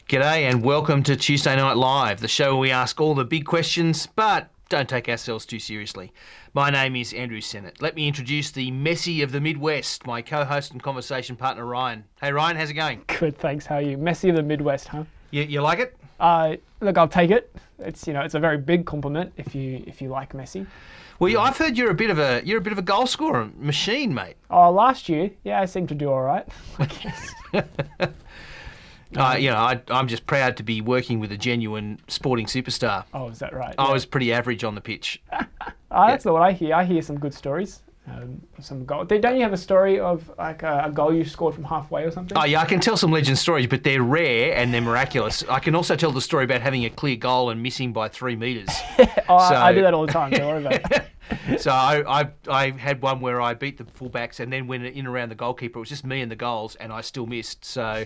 G'day and welcome to Tuesday Night Live, the show where we ask all the big questions but don't take ourselves too seriously. My name is Andrew Sennett. Let me introduce the Messi of the Midwest, my co-host and conversation partner Ryan. Hey Ryan, how's it going? Good, thanks. How are you? Messi of the Midwest, huh? You like it? Look, I'll take it. It's it's a very big compliment if you like Messi. Well, I've heard you're a bit of a goal scorer machine, mate. Oh, last year, yeah, I seemed to do all right, I guess. I'm just proud to be working with a genuine sporting superstar. Oh, is that right? I was pretty average on the pitch. That's not what I hear. I hear some good stories. Some goal. Don't you have a story of like a goal you scored from halfway or something? Oh yeah, I can tell some legend stories, but they're rare and they're miraculous. I can also tell the story about having a clear goal and missing by 3 metres. I do that all the time. Don't worry about it. So I had one where I beat the fullbacks and then went in around the goalkeeper. It was just me and the goals, and I still missed. So,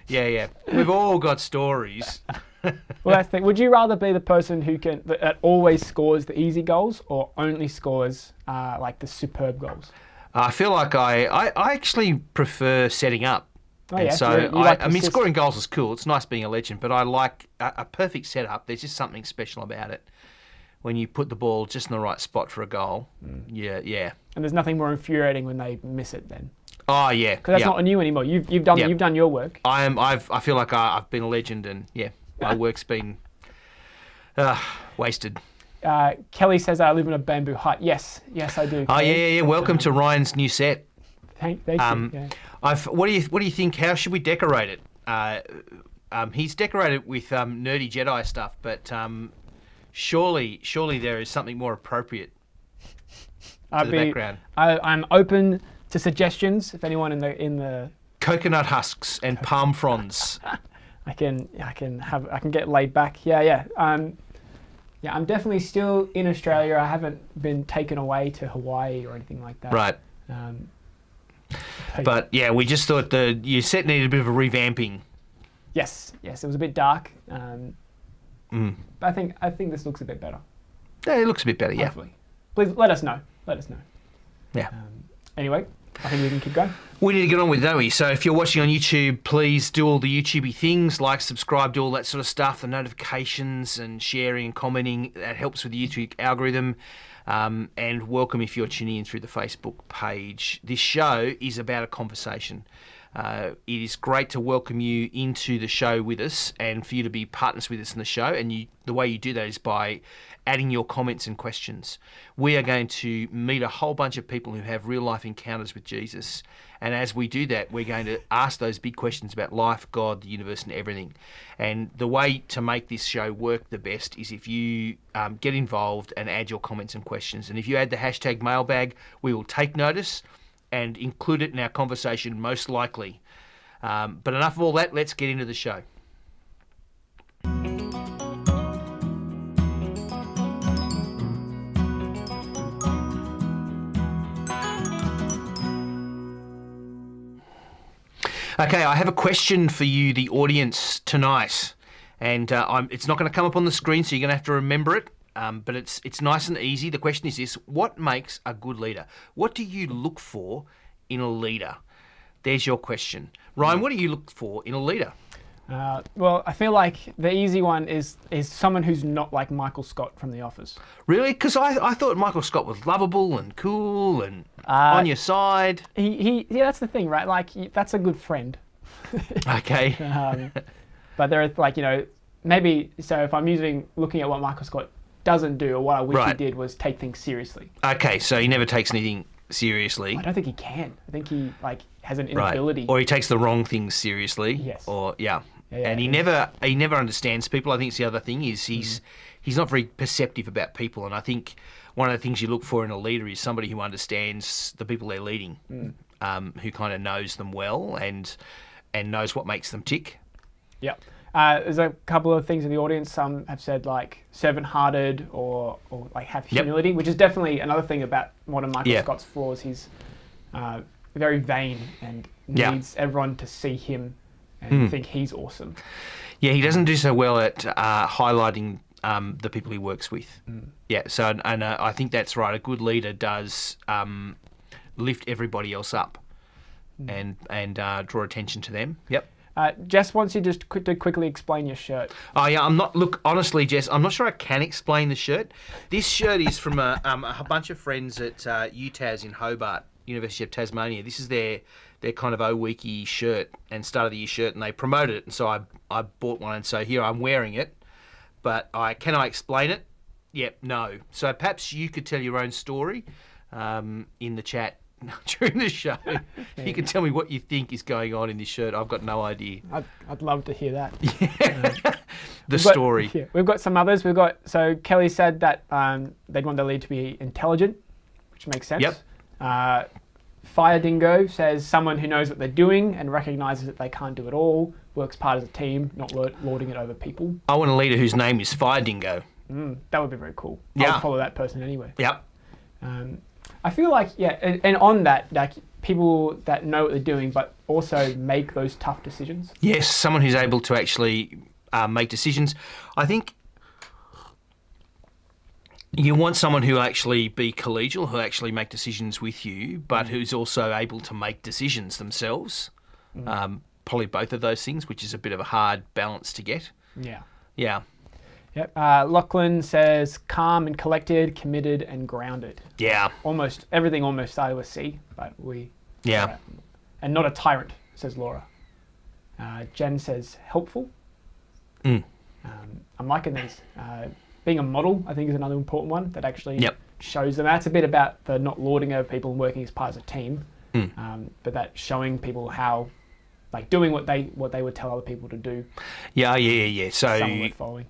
yeah, we've all got stories. Well, that's the thing. Would you rather be the person that always scores the easy goals, or only scores like the superb goals? I feel like I actually prefer setting up. Oh, and yeah. so You like I mean, scoring goals is cool. It's nice being a legend, but I like a perfect setup. There's just something special about it. When you put the ball just in the right spot for a goal, yeah. And there's nothing more infuriating when they miss it then. Oh yeah, Because that's not on you anymore. You've done your work. I feel like I've been a legend, and yeah, my work's been wasted. Kelly says I live in a bamboo hut. Yes, I do. Oh Kelly. yeah. Welcome to Ryan's new set. Thank you. Yeah. What do you think? How should we decorate it? He's decorated with nerdy Jedi stuff, but surely there is something more appropriate to the background. I'm open to suggestions. If anyone in the coconut husks and palm fronds. I can get laid back. Yeah. I'm definitely still in Australia. I haven't been taken away to Hawaii or anything like that. Right. But yeah, we just thought your set needed a bit of a revamping. Yes, it was a bit dark. But I think this looks a bit better. Yeah, it looks a bit better. Hopefully. Please let us know. Yeah. Anyway, I think we can keep going. We need to get on with it, don't we? So if you're watching on YouTube, please do all the YouTubey things, like, subscribe, do all that sort of stuff, the notifications and sharing and commenting. That helps with the YouTube algorithm. And welcome if you're tuning in through the Facebook page. This show is about a conversation. It is great to welcome you into the show with us and for you to be partners with us in the show. And the way you do that is by adding your comments and questions. We are going to meet a whole bunch of people who have real life encounters with Jesus. And as we do that, we're going to ask those big questions about life, God, the universe, and everything. And the way to make this show work the best is if you get involved and add your comments and questions. And if you add the hashtag mailbag, we will take notice and include it in our conversation, most likely. But enough of all that, let's get into the show. Okay, I have a question for you, the audience, tonight. And it's not going to come up on the screen, so you're going to have to remember it. But it's nice and easy. The question is this: what makes a good leader? What do you look for in a leader? There's your question. Ryan, what do you look for in a leader? Well, I feel like the easy one is someone who's not like Michael Scott from The Office. Really? Because I thought Michael Scott was lovable and cool and on your side. Yeah, that's the thing, right? Like, that's a good friend. Okay. But there are maybe, so if I'm looking at what Michael Scott doesn't do, or what I wish he did, was take things seriously. Okay, so he never takes anything seriously. I don't think he can. I think he has an inability. Or he takes the wrong things seriously. Yes. Or and he never understands people. I think the other thing is he's not very perceptive about people, and I think one of the things you look for in a leader is somebody who understands the people they're leading, who kind of knows them well and knows what makes them tick. Yeah. There's a couple of things in the audience. Some have said like servant-hearted or like have humility, which is definitely another thing about one of Michael Scott's flaws. He's very vain and needs everyone to see him and think he's awesome. Yeah, he doesn't do so well at highlighting the people he works with. Yeah, so and I think that's right. A good leader does lift everybody else up and draw attention to them. Yep. Jess wants you just to quickly explain your shirt. Oh yeah, honestly, Jess, I'm not sure I can explain the shirt. This shirt is from a bunch of friends at UTAS in Hobart, University of Tasmania. This is their kind of O-Weeky shirt and start of the year shirt, and they promoted it, and so I bought one, and so here I'm wearing it. But can I explain it? Yep, no. So perhaps you could tell your own story in the chat during the show. You can tell me what you think is going on in this shirt. I've got no idea. I'd love to hear that. The story. We've got some others. So Kelly said that they'd want their lead to be intelligent, which makes sense. Yep. Fire Dingo says someone who knows what they're doing and recognises that they can't do it all, works part as a team, not lording it over people. I want a leader whose name is Fire Dingo. That would be very cool. Yeah. I'll follow that person anyway. Yep. I feel like, and on that, like people that know what they're doing, but also make those tough decisions. Yes, someone who's able to actually make decisions. I think you want someone who will actually be collegial, who actually make decisions with you, but who's also able to make decisions themselves. Probably both of those things, which is a bit of a hard balance to get. Yeah. Yeah. Yep. Lachlan says calm and collected, committed and grounded. Yeah. Everything almost started with C, but we. Yeah. And not a tyrant, says Laura. Jen says helpful. I'm liking these. Being a model, I think, is another important one that actually shows them. That's a bit about the not lording over people and working as part of a team, but that showing people how, like doing what they would tell other people to do. Yeah. So someone worth following.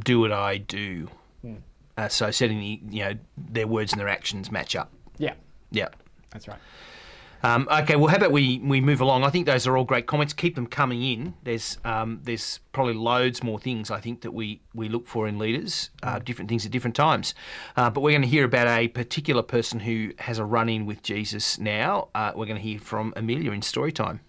Do what I do. So setting their words and their actions match up. Yeah. Yeah. That's right. Okay, well, how about we move along? I think those are all great comments. Keep them coming in. There's probably loads more things I think that we look for in leaders, different things at different times. But we're going to hear about a particular person who has a run-in with Jesus now. We're going to hear from Amelia in Storytime.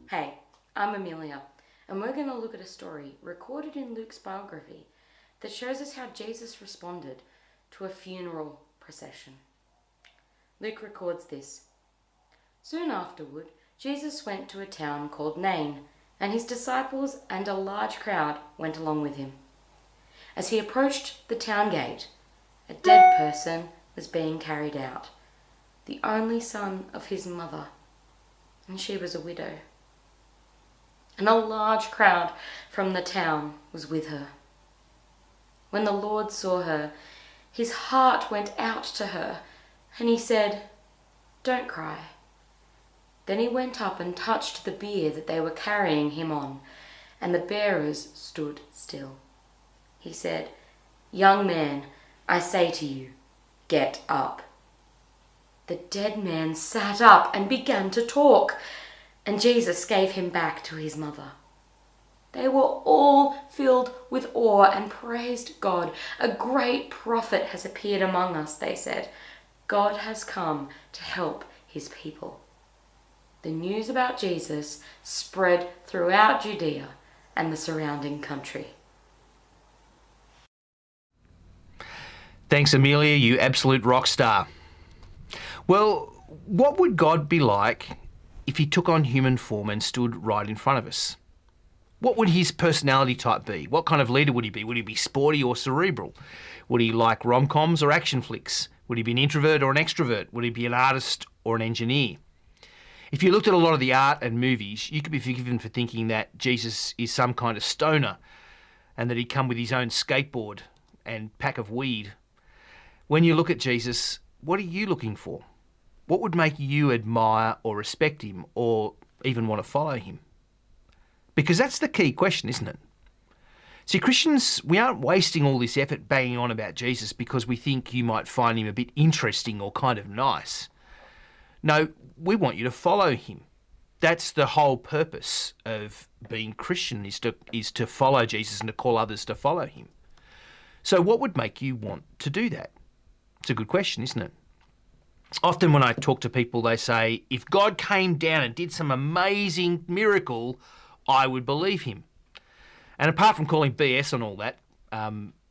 Hey, I'm Amelia, and we're going to look at a story recorded in Luke's biography that shows us how Jesus responded to a funeral procession. Luke records this. Soon afterward, Jesus went to a town called Nain, and his disciples and a large crowd went along with him. As he approached the town gate, a dead person was being carried out, the only son of his mother, and she was a widow. And a large crowd from the town was with her. When the Lord saw her, his heart went out to her, and he said, "Don't cry." Then he went up and touched the bier that they were carrying him on, and the bearers stood still. He said, "Young man, I say to you, get up." The dead man sat up and began to talk, and Jesus gave him back to his mother. They were all filled with awe and praised God. "A great prophet has appeared among us," they said. "God has come to help his people." The news about Jesus spread throughout Judea and the surrounding country. Thanks, Amelia, you absolute rock star. Well, what would God be like if he took on human form and stood right in front of us? What would his personality type be? What kind of leader would he be? Would he be sporty or cerebral? Would he like rom-coms or action flicks? Would he be an introvert or an extrovert? Would he be an artist or an engineer? If you looked at a lot of the art and movies, you could be forgiven for thinking that Jesus is some kind of stoner and that he'd come with his own skateboard and pack of weed. When you look at Jesus, what are you looking for? What would make you admire or respect him or even want to follow him? Because that's the key question, isn't it? See, Christians, we aren't wasting all this effort banging on about Jesus because we think you might find him a bit interesting or kind of nice. No, we want you to follow him. That's the whole purpose of being Christian, is to follow Jesus and to call others to follow him. So what would make you want to do that? It's a good question, isn't it? Often when I talk to people, they say, if God came down and did some amazing miracle, I would believe him. And apart from calling BS on all that,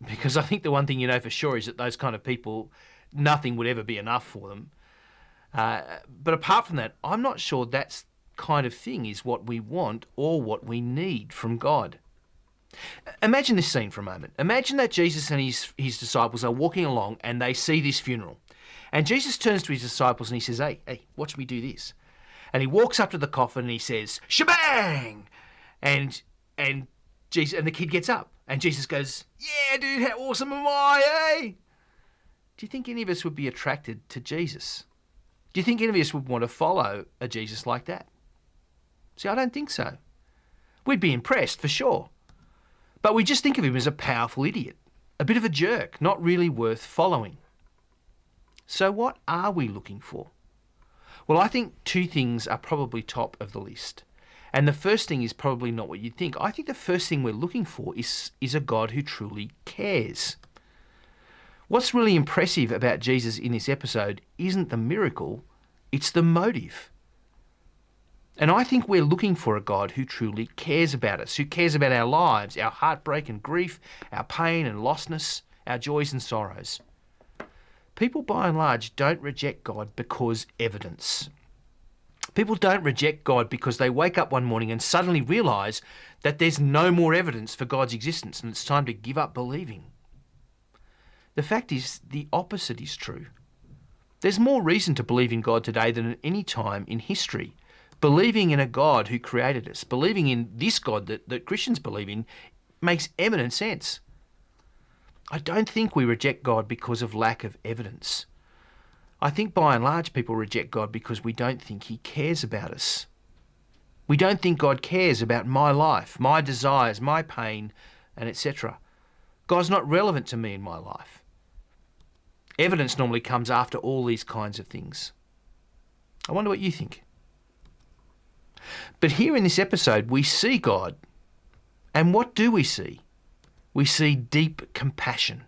because I think the one thing you know for sure is that those kind of people nothing would ever be enough for them. But apart from that, I'm not sure that's kind of thing is what we want or what we need from God. Imagine this scene for a moment. Imagine that Jesus and his disciples are walking along and they see this funeral. And Jesus turns to his disciples and he says, hey, watch me do this. And he walks up to the coffin and he says, shebang! And Jesus, and the kid gets up. And Jesus goes, yeah, dude, how awesome am I, eh? Do you think any of us would be attracted to Jesus? Do you think any of us would want to follow a Jesus like that? See, I don't think so. We'd be impressed, for sure. But we just think of him as a powerful idiot, a bit of a jerk, not really worth following. So what are we looking for? Well, I think two things are probably top of the list. And the first thing is probably not what you'd think. I think the first thing we're looking for is a God who truly cares. What's really impressive about Jesus in this episode isn't the miracle, it's the motive. And I think we're looking for a God who truly cares about us, who cares about our lives, our heartbreak and grief, our pain and lostness, our joys and sorrows. People by and large don't reject God because evidence. People don't reject God because they wake up one morning and suddenly realise that there's no more evidence for God's existence and it's time to give up believing. The fact is, the opposite is true. There's more reason to believe in God today than at any time in history. Believing in a God who created us, believing in this God that Christians believe in, makes eminent sense. I don't think we reject God because of lack of evidence. I think by and large people reject God because we don't think he cares about us. We don't think God cares about my life, my desires, my pain, and etc. God's not relevant to me in my life. Evidence normally comes after all these kinds of things. I wonder what you think. But here in this episode, we see God. And what do we see? We see deep compassion,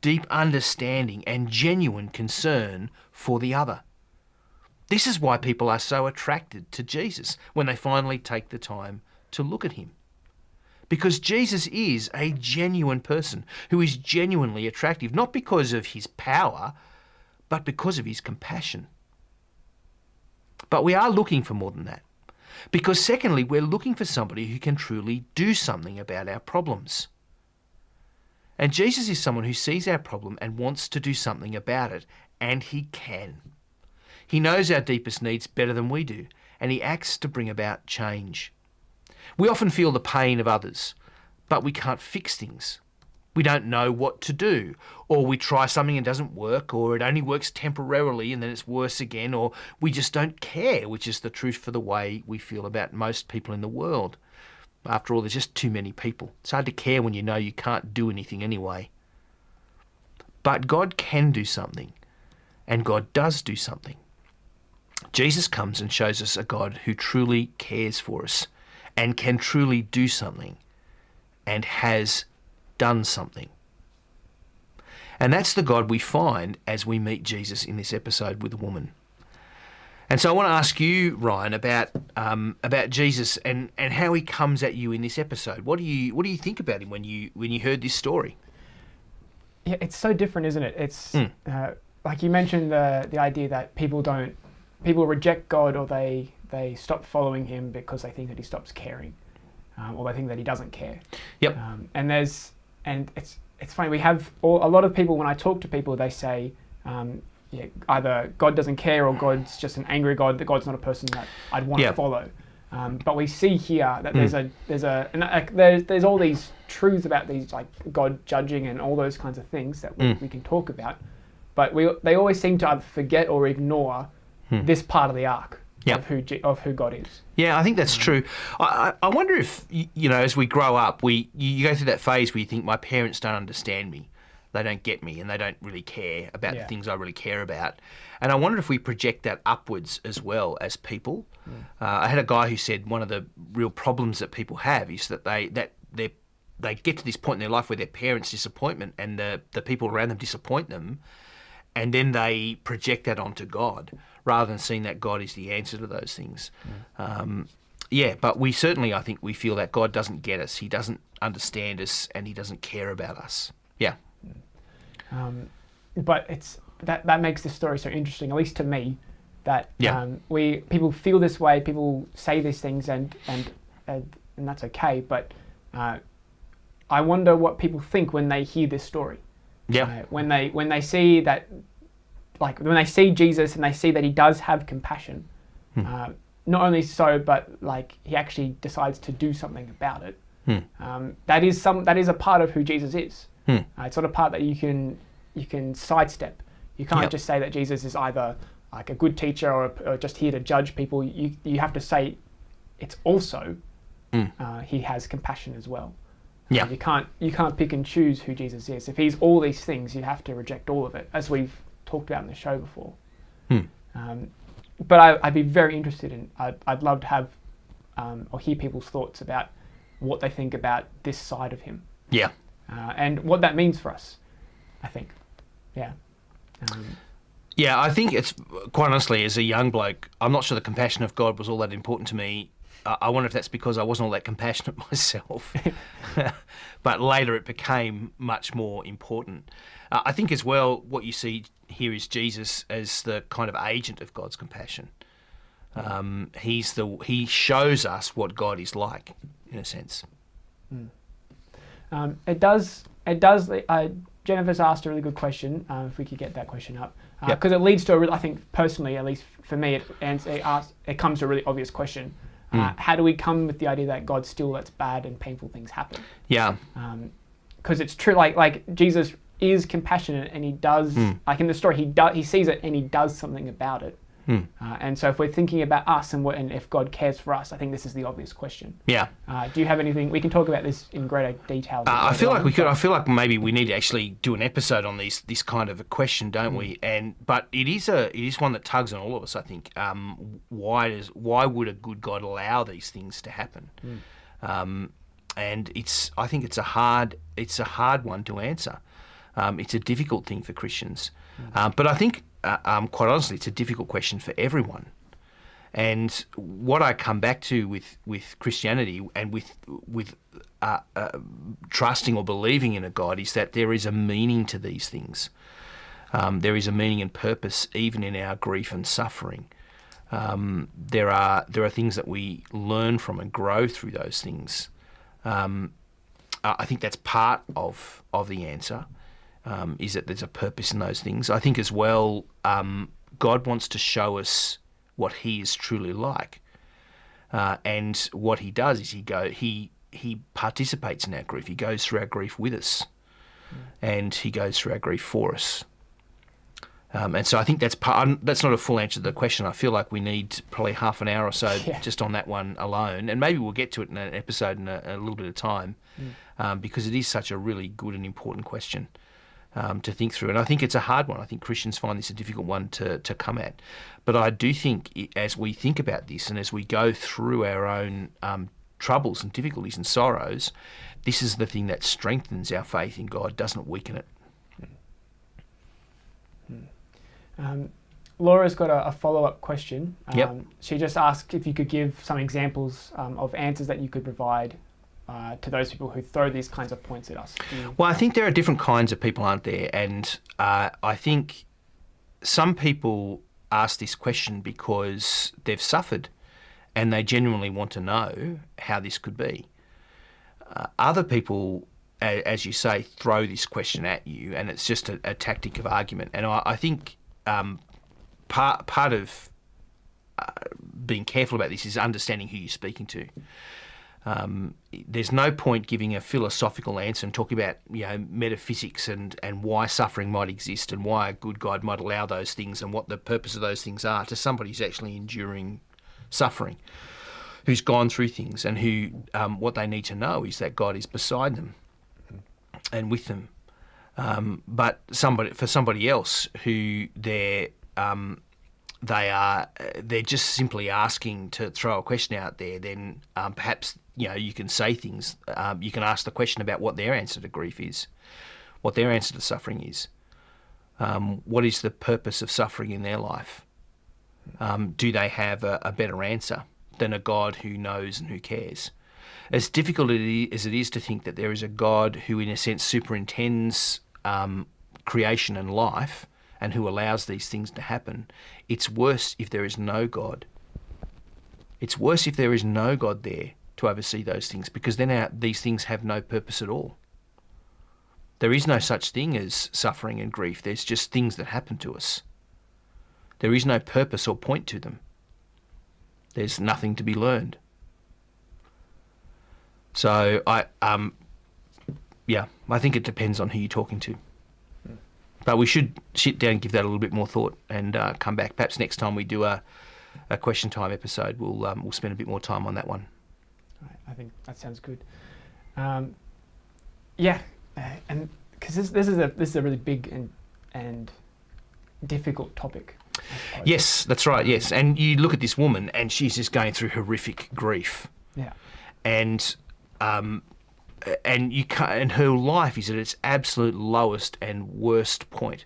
deep understanding, and genuine concern for the other. This is why people are so attracted to Jesus when they finally take the time to look at him. Because Jesus is a genuine person who is genuinely attractive, not because of his power, but because of his compassion. But we are looking for more than that. Because secondly, we're looking for somebody who can truly do something about our problems. And Jesus is someone who sees our problem and wants to do something about it, and he can. He knows our deepest needs better than we do, and he acts to bring about change. We often feel the pain of others, but we can't fix things. We don't know what to do, or we try something and it doesn't work, or it only works temporarily and then it's worse again, or we just don't care, which is the truth for the way we feel about most people in the world. After all, there's just too many people. It's hard to care when you know you can't do anything anyway. But God can do something, and God does do something. Jesus comes and shows us a God who truly cares for us and can truly do something and has done something. And that's the God we find as we meet Jesus in this episode with the woman. And so I want to ask you, Ryan, about Jesus and how he comes at you in this episode. What do you think about him when you heard this story? Yeah, it's so different, isn't it? It's like you mentioned the idea that people reject God, or they stop following him because they think that he stops caring, or they think that he doesn't care. Yep. And it's funny. We have a lot of people. When I talk to people, they say, either God doesn't care or God's just an angry God. That God's not a person that I'd want to follow. But we see here that there's all these truths about these, like God judging and all those kinds of things that we can talk about. But they always seem to either forget or ignore this part of the arc of who God is. Yeah, I think that's true. I wonder if, as we grow up, you go through that phase where you think, my parents don't understand me. They don't get me, and they don't really care about the things I really care about. And I wonder if we project that upwards as well as people. I had a guy who said one of the real problems that people have is that they get to this point in their life where their parents' disappointment and the people around them disappoint them, and then they project that onto God rather than seeing that God is the answer to those things. But we certainly, I think, we feel that God doesn't get us. He doesn't understand us, and he doesn't care about us. Yeah. But that makes this story so interesting, at least to me, that people feel this way, people say these things, and that's okay. But I wonder what people think when they hear this story. Yeah. When they see that, like when they see Jesus and they see that he does have compassion, not only so, but like he actually decides to do something about it. That is a part of who Jesus is. It's not a part that you can sidestep. You can't just say that Jesus is either like a good teacher or just here to judge people. You have to say it's also he has compassion as well. Yeah. You can't pick and choose who Jesus is. If he's all these things, you have to reject all of it, as we've talked about in the show before. But I'd be very interested in. I'd love to have or hear people's thoughts about what they think about this side of him. Yeah. And what that means for us, I think. Yeah. Yeah, I think it's, quite honestly, as a young bloke, I'm not sure the compassion of God was all that important to me. I wonder if that's because I wasn't all that compassionate myself. But later it became much more important. I think as well, what you see here is Jesus as the kind of agent of God's compassion. He shows us what God is like, in a sense. It does. Jennifer's asked a really good question. If we could get that question up, because it leads to I think personally, at least for me, it comes to a really obvious question. How do we come with the idea that God still lets bad and painful things happen? Yeah. Because it's true. Like Jesus is compassionate, and he does. Like in the story, he sees it and he does something about it. And so if we're thinking about us and if God cares for us, I think this is the obvious question. Yeah. Do you have anything? We can talk about this in greater detail. I feel like we could. I feel like maybe we need to actually do an episode on this kind of a question, don't we? But it is one that tugs on all of us. I think. Why would a good God allow these things to happen? And I think it's a hard one to answer. It's a difficult thing for Christians, but I think. Quite honestly, it's a difficult question for everyone. And what I come back to with Christianity and with trusting or believing in a God is that there is a meaning to these things. There is a meaning and purpose even in our grief and suffering. There are things that we learn from and grow through those things. I think that's part of the answer. Is that there's a purpose in those things. I think as well, God wants to show us what he is truly like. And what he does is he participates in our grief. He goes through our grief with us. And he goes through our grief for us. And so I think that's not a full answer to the question. I feel like we need probably half an hour or so just on that one alone. And maybe we'll get to it in an episode in a little bit of time because it is such a really good and important question. To think through. And I think it's a hard one. I think Christians find this a difficult one to come at. But I do think as we think about this and as we go through our own troubles and difficulties and sorrows, this is the thing that strengthens our faith in God, doesn't weaken it. Laura's got a follow-up question. She just asked if you could give some examples of answers that you could provide to those people who throw these kinds of points at us. Well, I think there are different kinds of people, aren't there? And I think some people ask this question because they've suffered and they genuinely want to know how this could be. Other people, as you say, throw this question at you and it's just a tactic of argument. And I think part of being careful about this is understanding who you're speaking to. There's no point giving a philosophical answer and talking about metaphysics and why suffering might exist and why a good God might allow those things and what the purpose of those things are to somebody who's actually enduring suffering, who's gone through things and who what they need to know is that God is beside them and with them. But for somebody else who they're just simply asking to throw a question out there, then perhaps you can say things. You can ask the question about what their answer to grief is, what their answer to suffering is. What is the purpose of suffering in their life? Do they have a better answer than a God who knows and who cares? As difficult as it is to think that there is a God who, in a sense, superintends creation and life and who allows these things to happen. It's worse if there is no God. It's worse if there is no God there to oversee those things, because then these things have no purpose at all. There is no such thing as suffering and grief. There's just things that happen to us. There is no purpose or point to them. There's nothing to be learned. So I think it depends on who you're talking to. But we should sit down and give that a little bit more thought and come back. Perhaps next time we do a question time episode, we'll spend a bit more time on that one. Right, I think that sounds good. And because this is a really big and difficult topic. Yes, that's right. Yes, and you look at this woman, and she's just going through horrific grief. Yeah, and you can't, and her life is at its absolute lowest and worst point.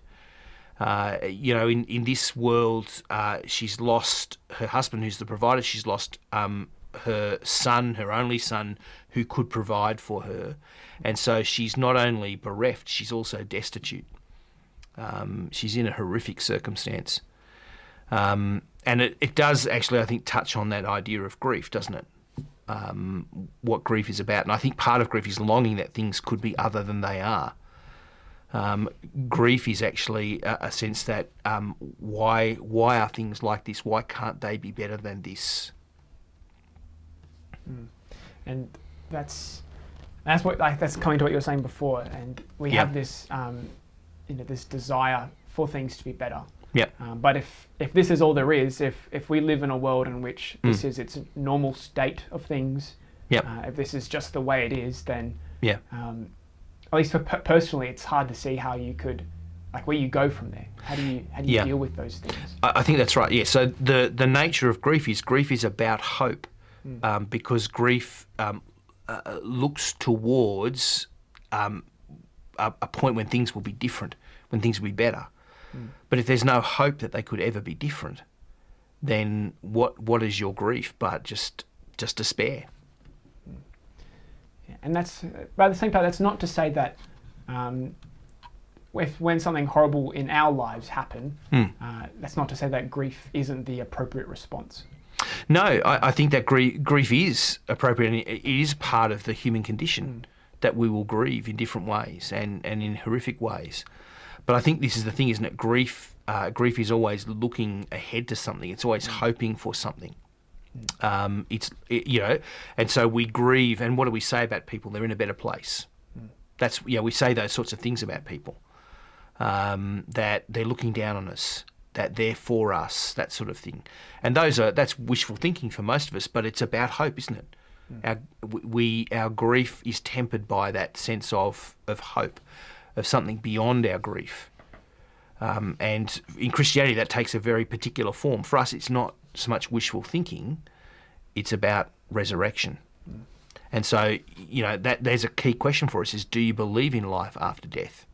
In this world, she's lost her husband, who's the provider. She's lost her son, her only son, who could provide for her, and so she's not only bereft, she's also destitute. She's in a horrific circumstance, and it does actually, I think, touch on that idea of grief, doesn't it? What grief is about. And I think part of grief is longing that things could be other than they are. Grief is actually a sense that why are things like this? Why can't they be better than this? And that's coming to what you were saying before. And we have this this desire for things to be better. Yeah. But if this is all there is, if we live in a world in which this is its normal state of things, if this is just the way it is, then at least personally, it's hard to see how you could, like, where you go from there. How do you deal with those things? I think that's right. Yeah. So the nature of grief is about hope, because grief looks towards a point when things will be different, when things will be better. But if there's no hope that they could ever be different, then what is your grief but just despair? And that's, but at the same time, that's not to say that when something horrible in our lives happen, that's not to say that grief isn't the appropriate response. No, I think that grief is appropriate, and it is part of the human condition that we will grieve in different ways and in horrific ways. But I think this is the thing, isn't it? Grief is always looking ahead to something. It's always hoping for something. And so we grieve. And what do we say about people? They're in a better place. We say those sorts of things about people. That they're looking down on us, that they're for us, that sort of thing. And that's wishful thinking for most of us. But it's about hope, isn't it? Our grief is tempered by that sense of hope, of something beyond our grief. And in Christianity, that takes a very particular form. For us, it's not so much wishful thinking, it's about resurrection. And so, that there's a key question for us is, do you believe in life after death?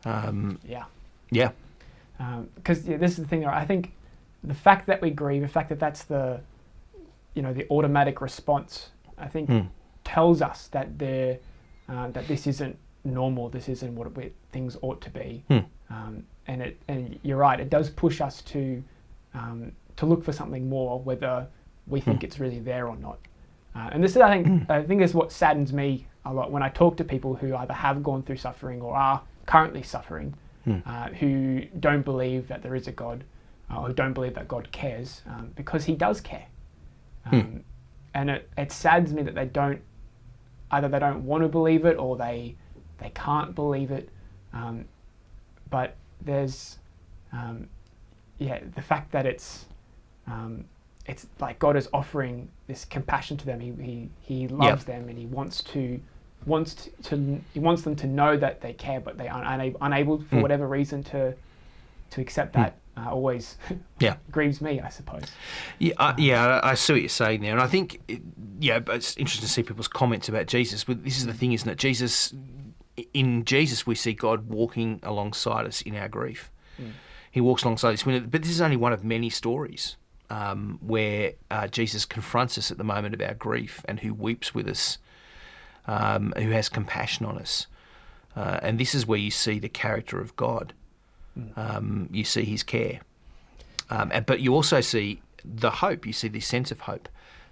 Yeah. Because this is the thing, I think the fact that we grieve, the fact that that's the automatic response, I think tells us that that this isn't normal, this isn't what things ought to be. And you're right, it does push us to look for something more, whether we think it's really there or not. And this is, I think is what saddens me a lot when I talk to people who either have gone through suffering or are currently suffering, who don't believe that there is a God, or who don't believe that God cares, because He does care. And it saddens me that they don't want to believe it, or they can't believe it. But there's the fact that it's like God is offering this compassion to them. He loves them, and he wants them to know that they care, but they are unable for whatever reason to accept that. Always grieves me, I suppose. I see what you're saying there, and I think but it's interesting to see people's comments about Jesus. But this is the thing, isn't it? In Jesus, we see God walking alongside us in our grief. He walks alongside us. But this is only one of many stories where Jesus confronts us at the moment of our grief, and who weeps with us, who has compassion on us. And this is where you see the character of God. You see his care. But you also see the hope. You see this sense of hope.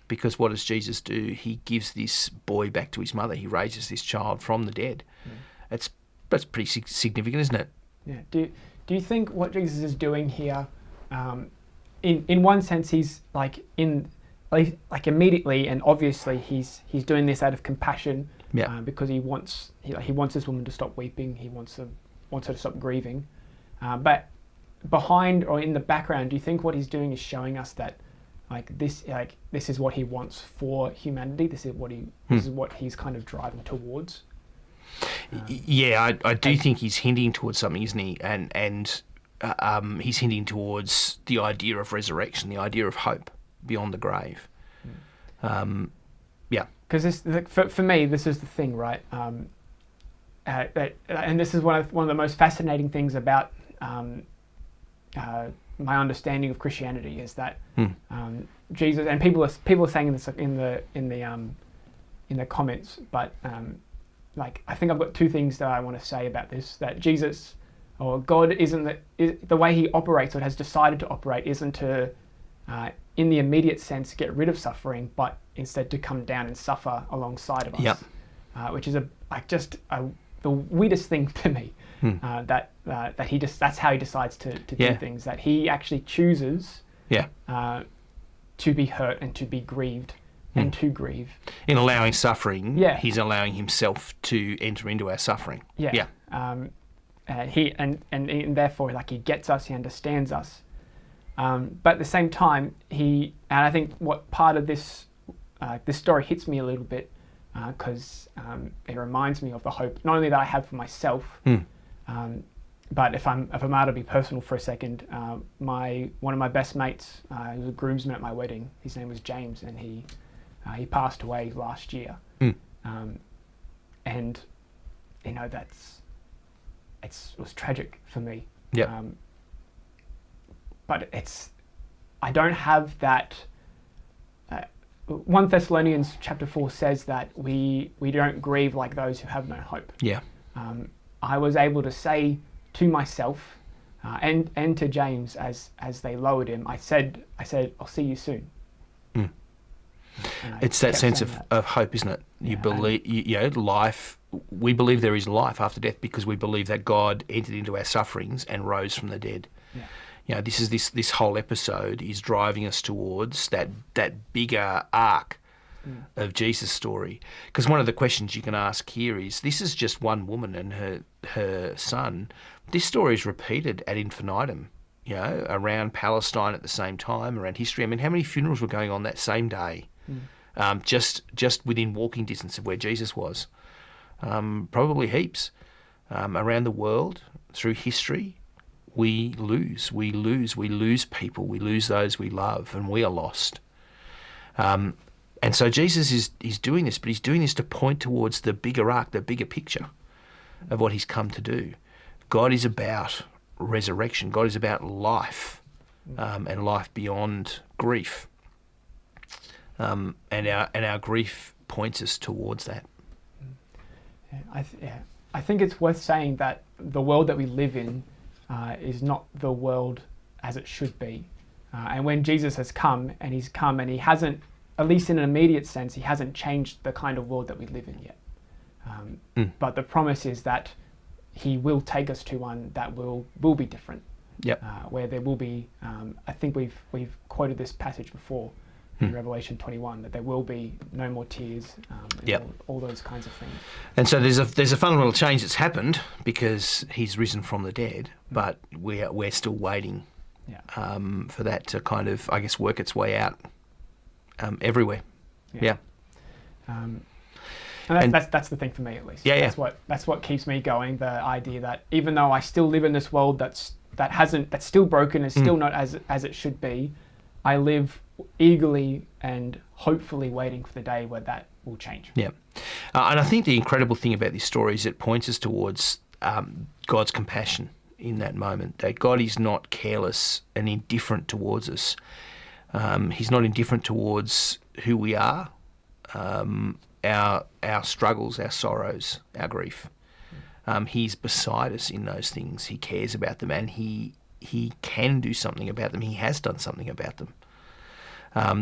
Because what does Jesus do? He gives this boy back to his mother. He raises this child from the dead. That's pretty significant, isn't it? Yeah. Do you think what Jesus is doing here, in one sense, he's like immediately and obviously he's doing this out of compassion, because he wants this woman to stop weeping. He wants her to stop grieving. But behind or in the background, do you think what he's doing is showing us that this is what he wants for humanity? This is what he's kind of driving towards. I do think he's hinting towards something, isn't he? And he's hinting towards the idea of resurrection, the idea of hope beyond the grave. Because for me, this is the thing, right? And this is one of the most fascinating things about my understanding of Christianity is that Jesus, and people are saying this in the comments, but I think I've got two things that I want to say about this: that Jesus or God the way he operates or has decided to operate isn't to, in the immediate sense, get rid of suffering, but instead to come down and suffer alongside of us, which is the weirdest thing to me. That that's how he decides to do things. That he actually chooses to be hurt and to be grieved and to grieve. In allowing suffering, he's allowing himself to enter into our suffering. He and therefore he gets us, he understands us. But at the same time, and I think what part of this story hits me a little bit because it reminds me of the hope not only that I have for myself. But if I'm out to be personal for a second, one of my best mates, he was a groomsman at my wedding. His name was James, and he passed away last year. And it was tragic for me. But I don't have that. 1 Thessalonians chapter 4 says that we don't grieve like those who have no hope. I was able to say to myself and to James as they lowered him, I said, I'll see you soon. It's that sense of hope, isn't it? You believe, life. We believe there is life after death because we believe that God entered into our sufferings and rose from the dead. This whole episode is driving us towards that bigger arc of Jesus' story. Because one of the questions you can ask here is, this is just one woman and her son. This story is repeated ad infinitum, around Palestine at the same time, around history. I mean, how many funerals were going on that same day? Just within walking distance of where Jesus was. Probably heaps. Around the world, through history, we lose people, we lose those we love, and we are lost. And so Jesus is doing this, but he's doing this to point towards the bigger arc, the bigger picture of what he's come to do. God is about resurrection. God is about life, and life beyond grief. And our grief points us towards that. I think it's worth saying that the world that we live in is not the world as it should be. And when Jesus has come and he hasn't, at least in an immediate sense, he hasn't changed the kind of world that we live in yet. But the promise is that he will take us to one that will be different. Where there will be, I think we've quoted this passage before in Revelation 21, that there will be no more tears, all those kinds of things. And so there's a fundamental change that's happened because he's risen from the dead, but we're still waiting for that to kind of, I guess, work its way out everywhere. And that's the thing for me, at least. That's what keeps me going. The idea that even though I still live in this world that's still broken, is still not as it should be, I live eagerly and hopefully waiting for the day where that will change. And I think the incredible thing about this story is it points us towards God's compassion in that moment. That God is not careless and indifferent towards us. He's not indifferent towards who we are, our struggles, our sorrows, our grief. He's beside us in those things. He cares about them, and he can do something about them. He has done something about them.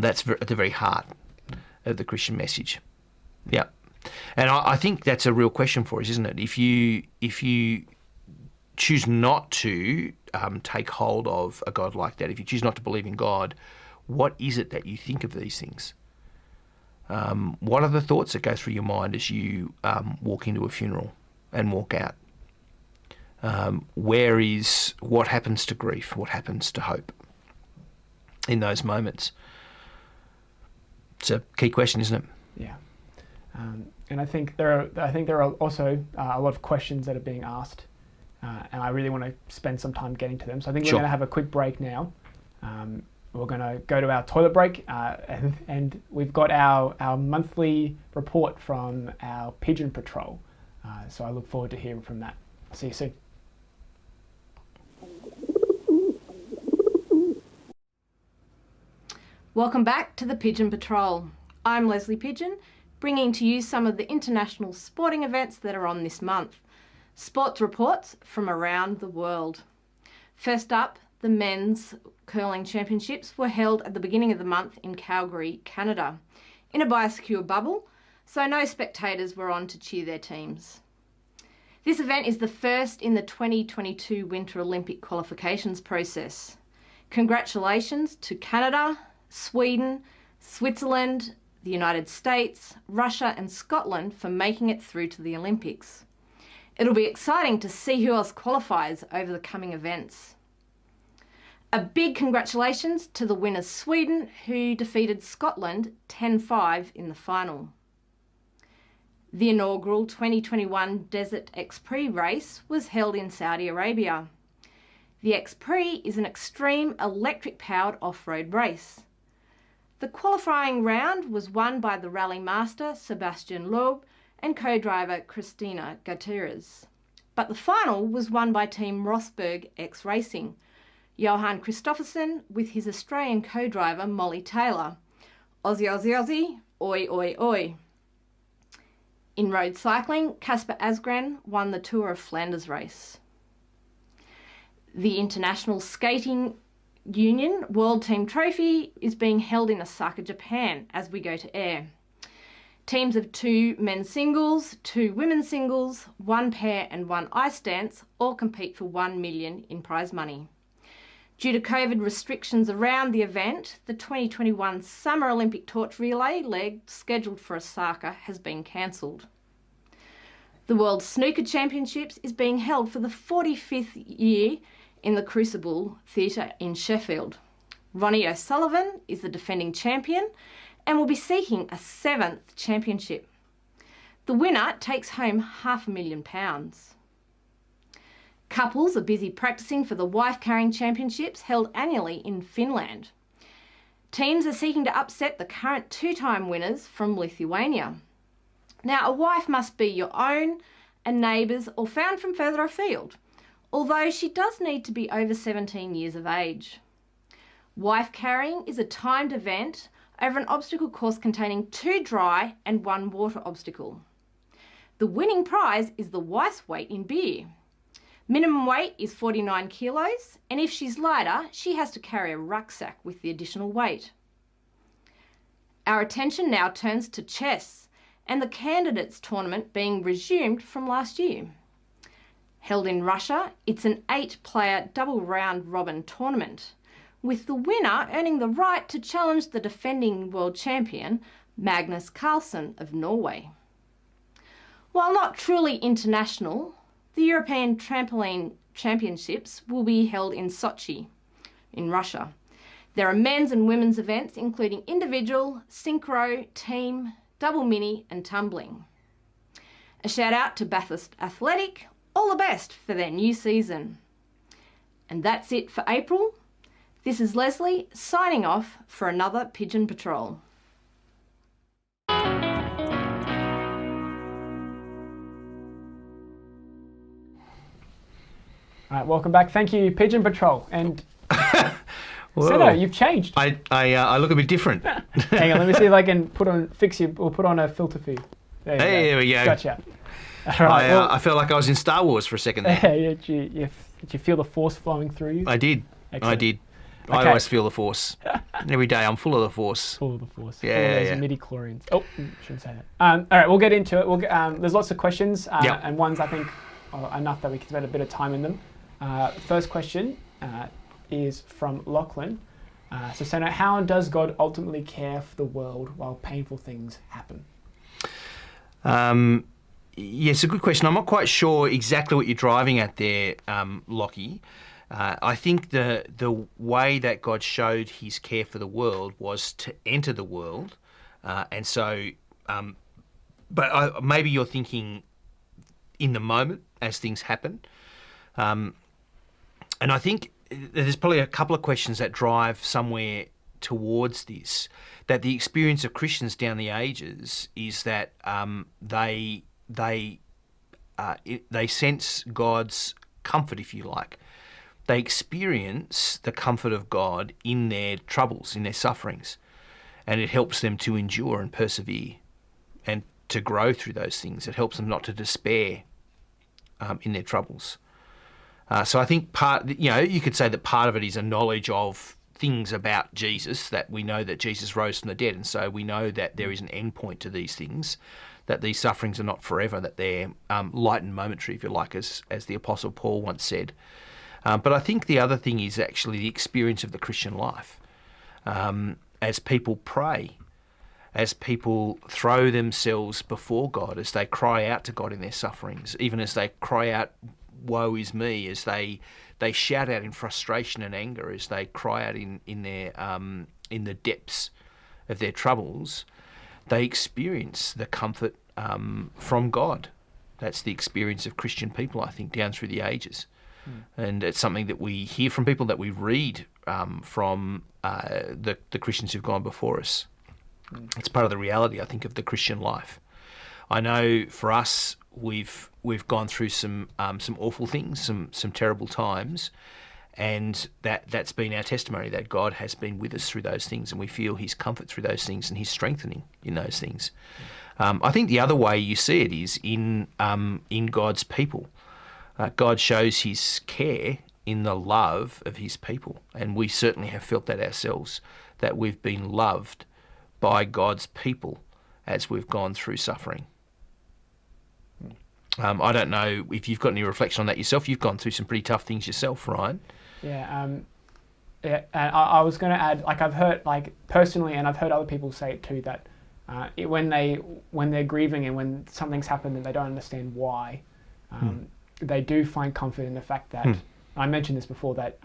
That's at the very heart of the Christian message. Yeah. And I think that's a real question for us, isn't it? If you choose not to take hold of a God like that, if you choose not to believe in God, what is it that you think of these things? What are the thoughts that go through your mind as you walk into a funeral and walk out? What happens to grief? What happens to hope in those moments? It's a key question, isn't it? Yeah. And I think there are also a lot of questions that are being asked, and I really want to spend some time getting to them. So I think we're going to have a quick break now. We're going to go to our toilet break, and we've got our monthly report from our Pigeon Patrol. So I look forward to hearing from that. See you soon. Welcome back to the Pigeon Patrol. I'm Leslie Pigeon, bringing to you some of the international sporting events that are on this month. Sports reports from around the world. First up, the men's curling championships were held at the beginning of the month in Calgary, Canada, in a biosecure bubble, so no spectators were on to cheer their teams. This event is the first in the 2022 Winter Olympic qualifications process. Congratulations to Canada, Sweden, Switzerland, the United States, Russia and Scotland for making it through to the Olympics. It'll be exciting to see who else qualifies over the coming events. A big congratulations to the winners Sweden, who defeated Scotland 10-5 in the final. The inaugural 2021 Desert X-Prix race was held in Saudi Arabia. The X-Prix is an extreme electric-powered off-road race. The qualifying round was won by the rally master Sebastian Loeb and co-driver Christina Gutierrez. But the final was won by Team Rosberg X Racing, Johan Kristoffersen with his Australian co-driver Molly Taylor. Aussie, Aussie, Aussie, oi, oi, oi. In road cycling, Casper Asgreen won the Tour of Flanders race. The International Skating Union World Team Trophy is being held in Osaka, Japan as we go to air. Teams of 2 men's singles, 2 women's singles, 1 pair and 1 ice dance all compete for $1 million in prize money. Due to COVID restrictions around the event, the 2021 Summer Olympic Torch Relay leg scheduled for Osaka has been cancelled. The World Snooker Championships is being held for the 45th year in the Crucible Theatre in Sheffield. Ronnie O'Sullivan is the defending champion and will be seeking a 7th championship. The winner takes home £500,000. Couples are busy practicing for the Wife Carrying Championships held annually in Finland. Teams are seeking to upset the current 2-time winners from Lithuania. Now, a wife must be your own, a neighbour's, or found from further afield, although she does need to be over 17 years of age. Wife carrying is a timed event over an obstacle course containing 2 dry and 1 water obstacle. The winning prize is the wife's weight in beer. Minimum weight is 49 kilos, and if she's lighter, she has to carry a rucksack with the additional weight. Our attention now turns to chess and the candidates tournament being resumed from last year. Held in Russia, it's an 8-player double round robin tournament, with the winner earning the right to challenge the defending world champion, Magnus Carlsen of Norway. While not truly international, the European Trampoline Championships will be held in Sochi, in Russia. There are men's and women's events including individual, synchro, team, double mini and tumbling. A shout out to Bathurst Athletic, all the best for their new season. And that's it for April. This is Leslie signing off for another Pigeon Patrol. All right, welcome back. Thank you, Pigeon Patrol. And Seno, you've changed. I look a bit different. Hang on, let me see if I can put on a filter for you. There we go. Gotcha. All right, I felt like I was in Star Wars for a second there. did you feel the force flowing through you? I did. Excellent. I did. Okay. I always feel the force. Every day I'm full of the force. Full of the force. Yeah, full of those yeah. midi-chlorians. Oh, shouldn't say that. All right, we'll get into it. There's lots of questions, and ones I think are enough that we can spend a bit of time in them. First question is from Lachlan. So, Sano, how does God ultimately care for the world while painful things happen? Yes, a good question. I'm not quite sure exactly what you're driving at there, Lockie. I think the way that God showed his care for the world was to enter the world. And so, maybe you're thinking in the moment as things happen. And I think there's probably a couple of questions that drive somewhere towards this, that the experience of Christians down the ages is that they sense God's comfort, if you like. They experience the comfort of God in their troubles, in their sufferings, and it helps them to endure and persevere and to grow through those things. It helps them not to despair in their troubles. So I think you could say that part of it is a knowledge of things about Jesus, that we know that Jesus rose from the dead, and so we know that there is an end point to these things, that these sufferings are not forever, that they're light and momentary, if you like, as the Apostle Paul once said. But I think the other thing is actually the experience of the Christian life. As people pray, as people throw themselves before God, as they cry out to God in their sufferings, even as they cry out, woe is me, as they shout out in frustration and anger, as they cry out in the depths of their troubles, they experience the comfort from God. That's the experience of Christian people, I think, down through the ages. And it's something that we hear from people, that we read from the Christians who've gone before us. It's part of the reality, I think, of the Christian life. I know for us, we've gone through some awful things, some terrible times, and that's been our testimony, that God has been with us through those things, and we feel his comfort through those things and his strengthening in those things. I think the other way you see it is in God's people. God shows his care in the love of his people, and we certainly have felt that ourselves, that we've been loved by God's people as we've gone through suffering. I don't know if you've got any reflection on that yourself. You've gone through some pretty tough things yourself, Ryan. Yeah, and I was going to add, like, I've heard, like, personally, and I've heard other people say it too, that when they're grieving and when something's happened and they don't understand why, they do find comfort in the fact that I mentioned this before, that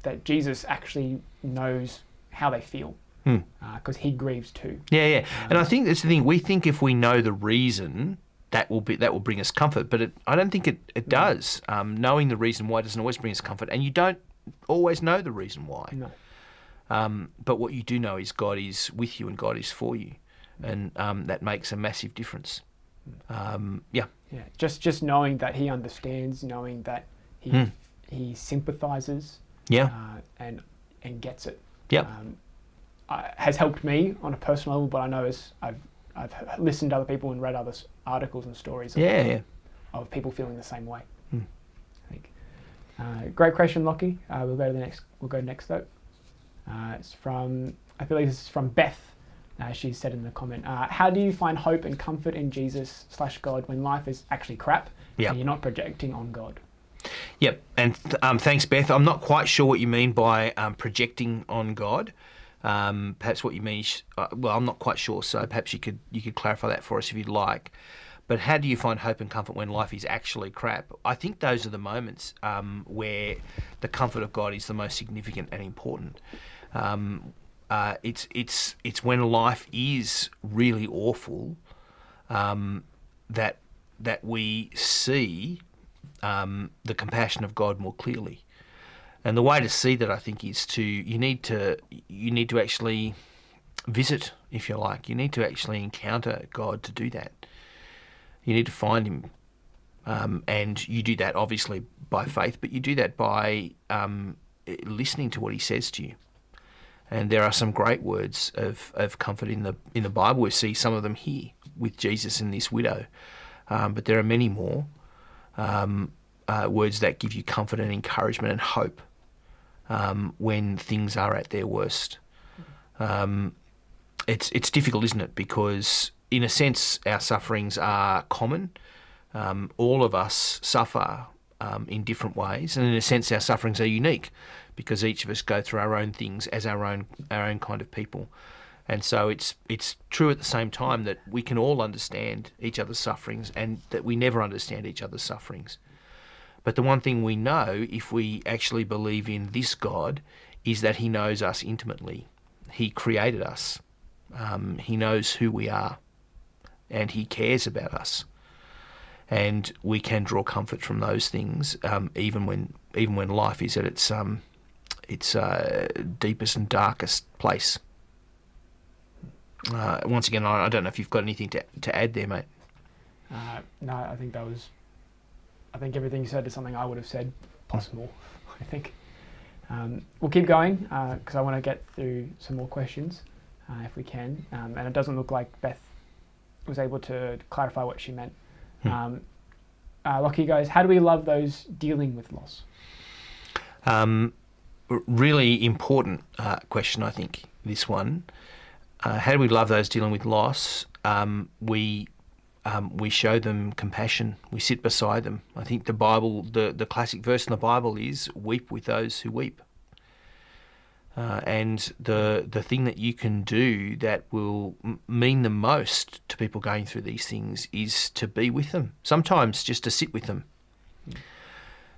that Jesus actually knows how they feel, because he grieves too. Yeah. And I think that's the thing. We think if we know the reason, that will bring us comfort, but I don't think it does. Knowing the reason why doesn't always bring us comfort, and you don't always know the reason why. No. But what you do know is God is with you and God is for you, and that makes a massive difference. Yeah, just knowing that he understands, knowing that he sympathizes, and gets it. Has helped me on a personal level, but I know as I've listened to other people and read other articles and stories of people feeling the same way. I think. Great question, Lockie. We'll go next though. It's from, I believe this is from Beth. She said in the comment, how do you find hope and comfort in Jesus/God when life is actually crap and you're not projecting on God? Yep, and thanks, Beth. I'm not quite sure what you mean by projecting on God. Perhaps what you mean is, I'm not quite sure, so perhaps you could clarify that for us if you'd like. But how do you find hope and comfort when life is actually crap? I think those are the moments where the comfort of God is the most significant and important. It's when life is really awful that we see the compassion of God more clearly. And the way to see that, I think, is you need to actually visit, if you like. You need to actually encounter God to do that. You need to find him, and you do that obviously by faith, but you do that by listening to what he says to you. And there are some great words of comfort in the Bible. We see some of them here. with Jesus and this widow, but there are many more words that give you comfort and encouragement and hope when things are at their worst. It's difficult, isn't it? Because in a sense, our sufferings are common. All of us suffer in different ways, and in a sense, our sufferings are unique because each of us go through our own things as our own kind of people. And so it's true at the same time that we can all understand each other's sufferings and that we never understand each other's sufferings. But the one thing we know, if we actually believe in this God, is that he knows us intimately. He created us. He knows who we are, and he cares about us. And we can draw comfort from those things, even when life is at its deepest and darkest place. Once again, I don't know if you've got anything to add there, mate. No, I think everything you said is something I would have said, plus more, I think. We'll keep going because I want to get through some more questions if we can. And it doesn't look like Beth was able to clarify what she meant. Lockie goes, how do we love those dealing with loss? Really important question, I think, this one. How do we love those dealing with loss? We show them compassion. We sit beside them. I think the Bible, the classic verse in the Bible is, weep with those who weep. And the thing that you can do that will mean the most to people going through these things is to be with them. Sometimes just to sit with them.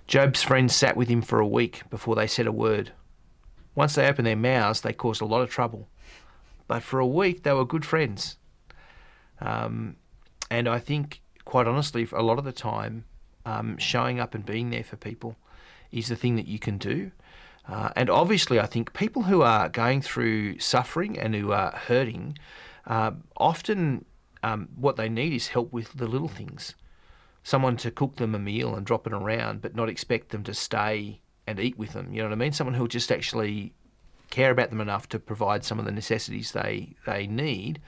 Job's friends sat with him for a week before they said a word. Once they opened their mouths, they caused a lot of trouble. But for a week, they were good friends. And I think, quite honestly, a lot of the time, showing up and being there for people is the thing that you can do. And obviously, I think people who are going through suffering and who are hurting, often what they need is help with the little things. Someone to cook them a meal and drop it around, but not expect them to stay and eat with them. You know what I mean? Someone who will just actually care about them enough to provide some of the necessities they need,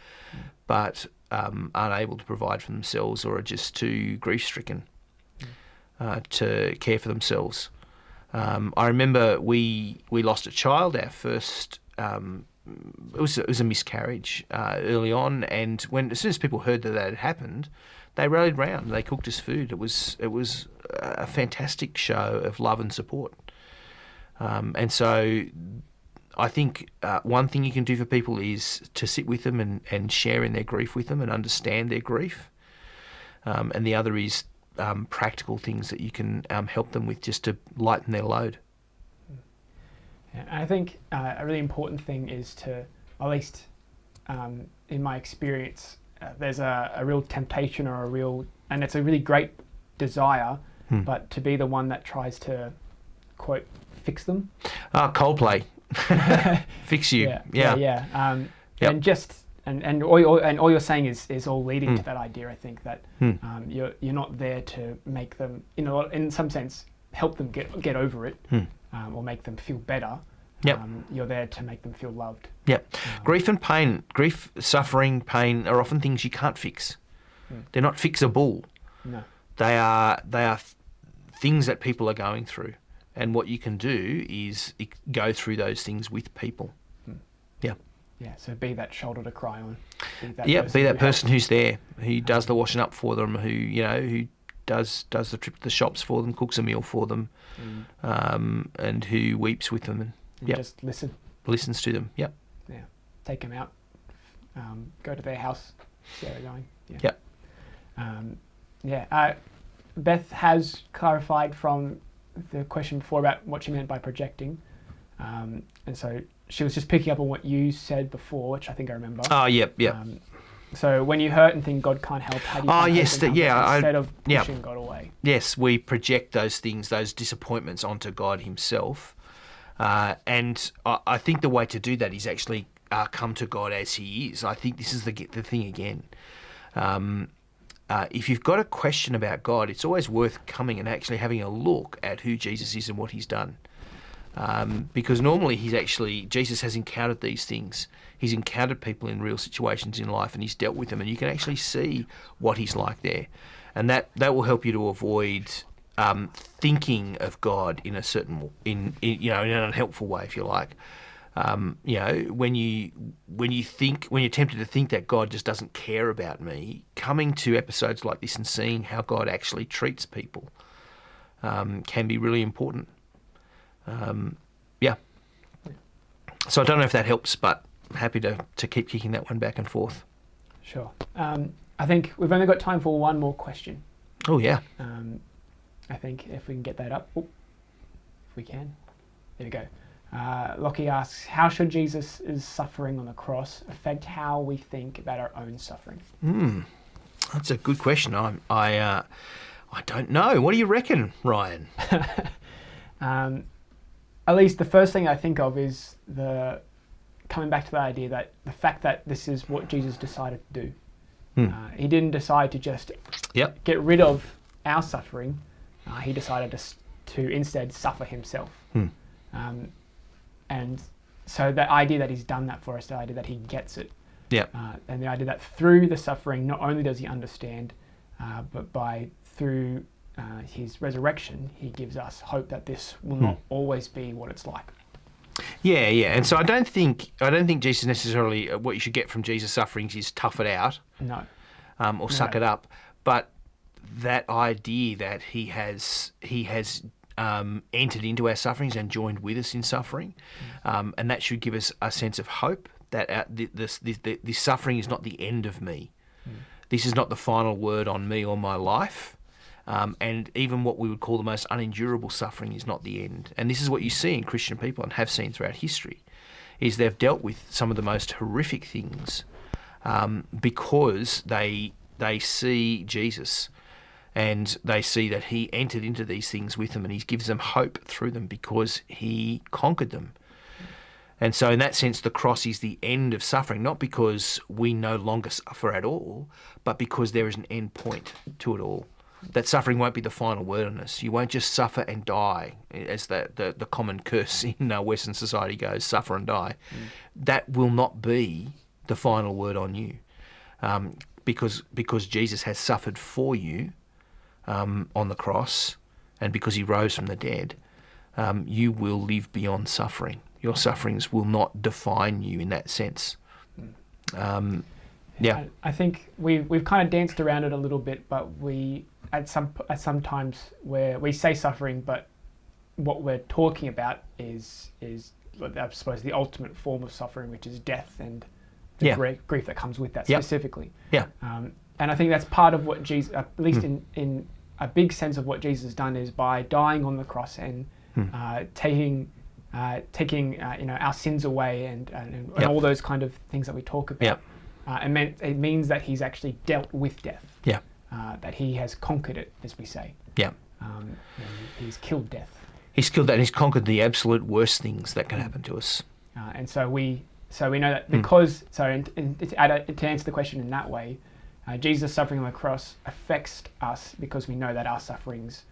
but aren't able to provide for themselves or are just too grief-stricken to care for themselves. I remember we lost a child, our first. It was a miscarriage early on, and as soon as people heard that had happened, they rallied round. They cooked us food. It was a fantastic show of love and support. And so I think one thing you can do for people is to sit with them and share in their grief with them and understand their grief. And the other is practical things that you can help them with just to lighten their load. Yeah, I think a really important thing is to, at least in my experience, there's a real temptation and it's a really great desire, but to be the one that tries to, quote, fix them. Coldplay. Fix you. Yeah. And just and all you're saying is all leading to that idea. I think that you're not there to make them, in some sense, help them get over it or make them feel better. You're there to make them feel loved. Grief and pain, suffering, pain are often things you can't fix. They're not fixable. No. They are things that people are going through. And what you can do is go through those things with people. Yeah, so be that shoulder to cry on. Be that person who's there, who does the washing up for them, who does the trip to the shops for them, cooks a meal for them, and who weeps with them. And just listen. Listens to them. Yeah. Take them out. Go to their house. See how they're going. Beth has clarified from the question before about what she meant by projecting, and so she was just picking up on what you said before, which I think I remember. So when you hurt and think God can't help, how do you instead of pushing God away? Yes, we project those things, those disappointments onto God himself. And I think the way to do that is actually come to God as he is. I think this is the thing again. If you've got a question about God, it's always worth coming and actually having a look at who Jesus is and what he's done. Because normally Jesus has encountered these things. He's encountered people in real situations in life, and he's dealt with them, and you can actually see what he's like there. And that will help you to avoid thinking of God in a certain, in an unhelpful way, if you like. When you're tempted to think that God just doesn't care about me, coming to episodes like this and seeing how God actually treats people can be really important. So I don't know if that helps, but I'm happy to keep kicking that one back and forth. Sure. I think we've only got time for one more question. Oh, yeah. I think if we can get that up. If we can. There we go. Lockie asks, how should Jesus' suffering on the cross affect how we think about our own suffering? That's a good question. I don't know. What do you reckon, Ryan? At least the first thing I think of is coming back to the idea that the fact that this is what Jesus decided to do. He didn't decide to just get rid of our suffering. He decided to instead suffer himself. And so the idea that he's done that for us, the idea that he gets it, and the idea that through the suffering, not only does he understand, but through his resurrection, he gives us hope that this will not always be what it's like. Yeah. And so I don't think Jesus necessarily, what you should get from Jesus' sufferings is tough it out. No. Or suck it up. But that idea that he has entered into our sufferings and joined with us in suffering, and that should give us a sense of hope that this suffering is not the end of me. This is not the final word on me or my life. And even what we would call the most unendurable suffering is not the end. And this is what you see in Christian people and have seen throughout history, is they've dealt with some of the most horrific things because they see Jesus and they see that he entered into these things with them and he gives them hope through them because he conquered them. And so in that sense, the cross is the end of suffering, not because we no longer suffer at all, but because there is an end point to it all. That suffering won't be the final word on us. You won't just suffer and die, as the common curse in Western society goes, suffer and die. That will not be the final word on you, because Jesus has suffered for you on the cross, and because he rose from the dead, you will live beyond suffering. Your sufferings will not define you in that sense. I think we've kind of danced around it a little bit, but we at some times where we say suffering, but what we're talking about is I suppose the ultimate form of suffering, which is death and the grief that comes with that specifically. And I think that's part of what Jesus, at least in a big sense of what Jesus has done, is by dying on the cross and taking our sins away and all those kind of things that we talk about. It means that he's actually dealt with death. That he has conquered it, as we say. And he's killed death. He's killed that, and he's conquered the absolute worst things that can happen to us. And so we know that because to answer the question in that way, Jesus' suffering on the cross affects us because we know that our sufferings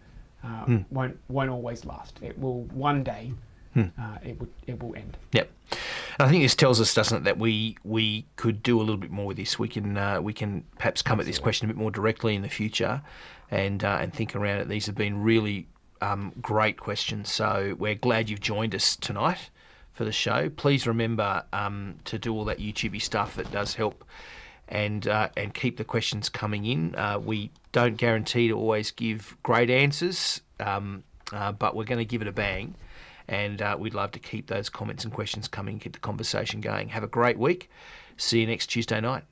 won't always last. It will one day. It will end. Yep. And I think this tells us, doesn't it, that we could do a little bit more with this. We can perhaps come at this question a bit more directly in the future, and think around it. These have been really great questions. So we're glad you've joined us tonight for the show. Please remember to do all that YouTubey stuff. It does help, and keep the questions coming in. We don't guarantee to always give great answers, but we're going to give it a bang. And we'd love to keep thep those comments and questions coming, keep the conversation going. Have a great week. See you next Tuesday night.